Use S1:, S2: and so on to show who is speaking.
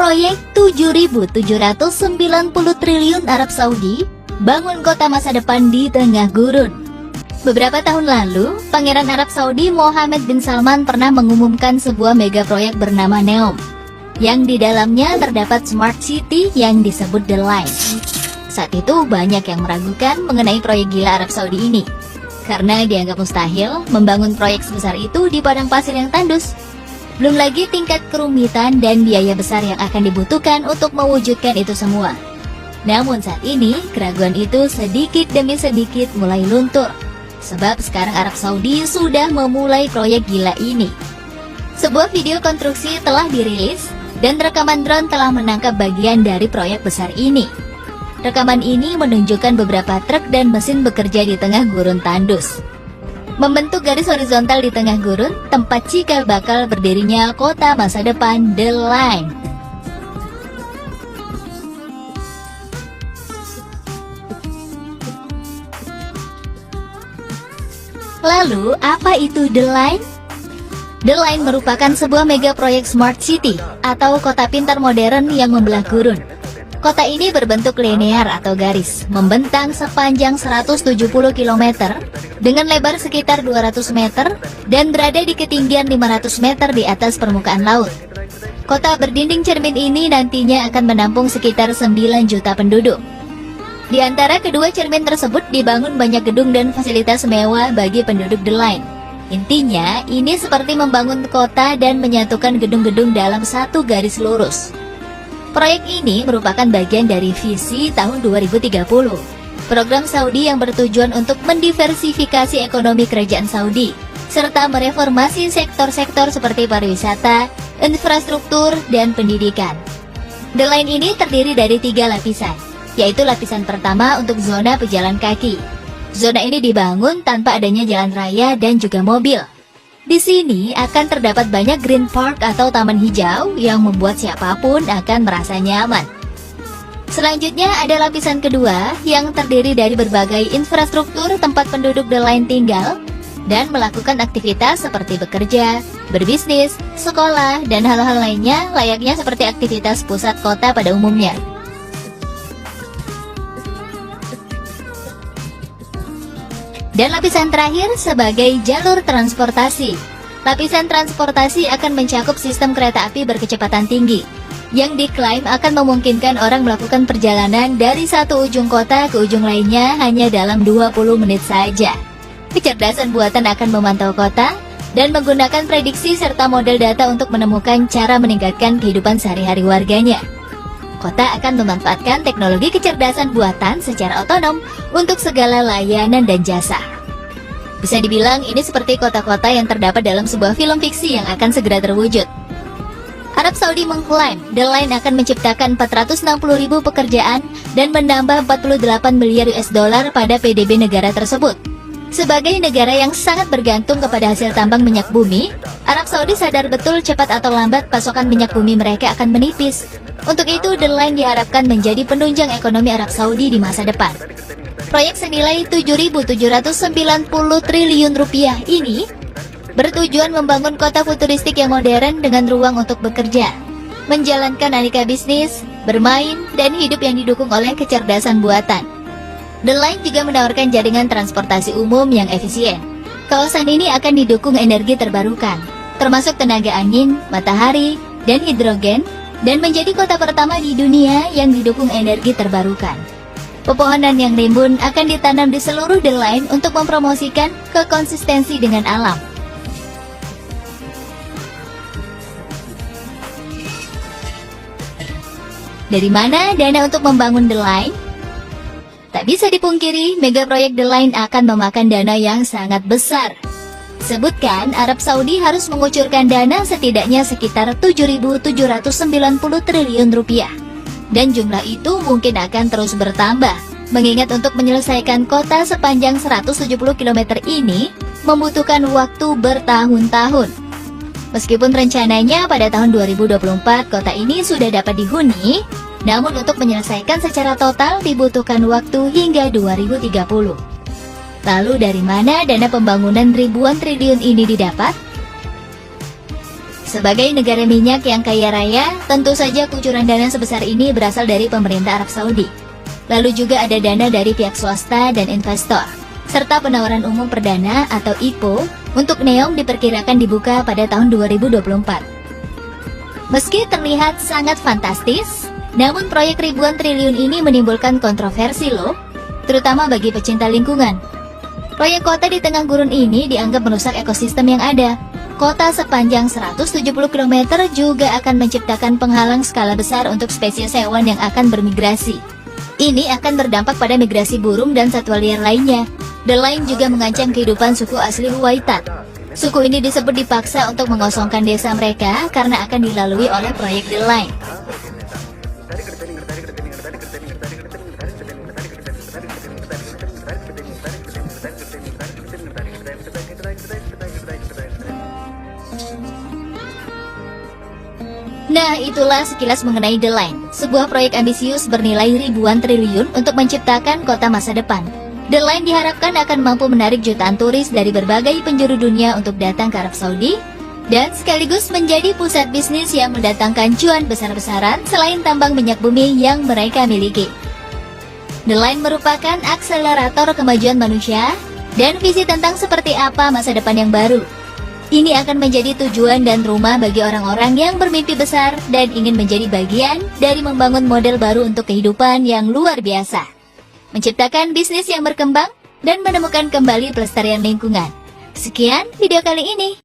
S1: Proyek 7.790 triliun Arab Saudi bangun kota masa depan di tengah gurun. Beberapa tahun lalu, Pangeran Arab Saudi Mohammed bin Salman pernah mengumumkan sebuah mega proyek bernama NEOM, yang di dalamnya terdapat Smart City yang disebut The Line. Saat itu banyak yang meragukan mengenai proyek gila Arab Saudi ini, karena dianggap mustahil membangun proyek sebesar itu di padang pasir yang tandus. Belum lagi tingkat kerumitan dan biaya besar yang akan dibutuhkan untuk mewujudkan itu semua. Namun saat ini, keraguan itu sedikit demi sedikit mulai luntur, sebab sekarang Arab Saudi sudah memulai proyek gila ini. Sebuah video konstruksi telah dirilis, dan rekaman drone telah menangkap bagian dari proyek besar ini. Rekaman ini menunjukkan beberapa truk dan mesin bekerja di tengah gurun tandus, membentuk garis horizontal di tengah gurun, tempat cikal bakal berdirinya kota masa depan The Line. Lalu, apa itu The Line? The Line merupakan sebuah mega proyek Smart City atau kota pintar modern yang membelah gurun. Kota ini berbentuk linear atau garis, membentang sepanjang 170 km dengan lebar sekitar 200 meter dan berada di ketinggian 500 meter di atas permukaan laut. Kota berdinding cermin ini nantinya akan menampung sekitar 9 juta penduduk. Di antara kedua cermin tersebut dibangun banyak gedung dan fasilitas mewah bagi penduduk The Line. Intinya, ini seperti membangun kota dan menyatukan gedung-gedung dalam satu garis lurus. Proyek ini merupakan bagian dari visi tahun 2030, program Saudi yang bertujuan untuk mendiversifikasi ekonomi kerajaan Saudi, serta mereformasi sektor-sektor seperti pariwisata, infrastruktur, dan pendidikan. The Line ini terdiri dari 3 lapisan, yaitu lapisan pertama untuk zona pejalan kaki. Zona ini dibangun tanpa adanya jalan raya dan juga mobil. Di sini akan terdapat banyak green park atau taman hijau yang membuat siapapun akan merasa nyaman. Selanjutnya ada lapisan kedua yang terdiri dari berbagai infrastruktur tempat penduduk The Line tinggal dan melakukan aktivitas seperti bekerja, berbisnis, sekolah, dan hal-hal lainnya layaknya seperti aktivitas pusat kota pada umumnya. Dan lapisan terakhir sebagai jalur transportasi. Lapisan transportasi akan mencakup sistem kereta api berkecepatan tinggi, yang diklaim akan memungkinkan orang melakukan perjalanan dari satu ujung kota ke ujung lainnya hanya dalam 20 menit saja. Kecerdasan buatan akan memantau kota, dan menggunakan prediksi serta model data untuk menemukan cara meningkatkan kehidupan sehari-hari warganya. Kota akan memanfaatkan teknologi kecerdasan buatan secara otonom untuk segala layanan dan jasa. Bisa dibilang ini seperti kota-kota yang terdapat dalam sebuah film fiksi yang akan segera terwujud. Arab Saudi mengklaim The Line akan menciptakan 460.000 pekerjaan dan menambah 48 miliar US dollar pada PDB negara tersebut. Sebagai negara yang sangat bergantung kepada hasil tambang minyak bumi, Arab Saudi sadar betul cepat atau lambat pasokan minyak bumi mereka akan menipis. Untuk itu, The Line diharapkan menjadi penunjang ekonomi Arab Saudi di masa depan. Proyek senilai 7.790 triliun rupiah ini bertujuan membangun kota futuristik yang modern dengan ruang untuk bekerja, menjalankan aneka bisnis, bermain, dan hidup yang didukung oleh kecerdasan buatan. The Line juga menawarkan jaringan transportasi umum yang efisien. Kawasan ini akan didukung energi terbarukan, termasuk tenaga angin, matahari, dan hidrogen, dan menjadi kota pertama di dunia yang didukung energi terbarukan. Pepohonan yang rimbun akan ditanam di seluruh The Line untuk mempromosikan kekonsistensi dengan alam. Dari mana dana untuk membangun The Line? Tak bisa dipungkiri, mega proyek The Line akan memakan dana yang sangat besar. Sebutkan, Arab Saudi harus mengucurkan dana setidaknya sekitar 7.790 triliun rupiah. Dan jumlah itu mungkin akan terus bertambah, mengingat untuk menyelesaikan kota sepanjang 170 km ini membutuhkan waktu bertahun-tahun. Meskipun rencananya pada tahun 2024 kota ini sudah dapat dihuni, namun untuk menyelesaikan secara total dibutuhkan waktu hingga 2030. Lalu dari mana dana pembangunan ribuan triliun ini didapat? Sebagai negara minyak yang kaya raya, tentu saja kucuran dana sebesar ini berasal dari pemerintah Arab Saudi. Lalu juga ada dana dari pihak swasta dan investor, serta penawaran umum perdana atau IPO untuk NEOM diperkirakan dibuka pada tahun 2024. Meski terlihat sangat fantastis, namun proyek ribuan triliun ini menimbulkan kontroversi loh, terutama bagi pecinta lingkungan. Proyek kota di tengah gurun ini dianggap merusak ekosistem yang ada. Kota sepanjang 170 km juga akan menciptakan penghalang skala besar untuk spesies hewan yang akan bermigrasi. Ini akan berdampak pada migrasi burung dan satwa liar lainnya. The Line juga mengancam kehidupan suku asli Huwaitat. Suku ini disebut dipaksa untuk mengosongkan desa mereka karena akan dilalui oleh proyek The Line. Nah, itulah sekilas mengenai The Line, sebuah proyek ambisius bernilai ribuan triliun untuk menciptakan kota masa depan. The Line diharapkan akan mampu menarik jutaan turis dari berbagai penjuru dunia untuk datang ke Arab Saudi, dan sekaligus menjadi pusat bisnis yang mendatangkan cuan besar-besaran selain tambang minyak bumi yang mereka miliki. The Line merupakan akselerator kemajuan manusia, dan visi tentang seperti apa masa depan yang baru. Ini akan menjadi tujuan dan rumah bagi orang-orang yang bermimpi besar dan ingin menjadi bagian dari membangun model baru untuk kehidupan yang luar biasa. Menciptakan bisnis yang berkembang dan menemukan kembali pelestarian lingkungan. Sekian video kali ini.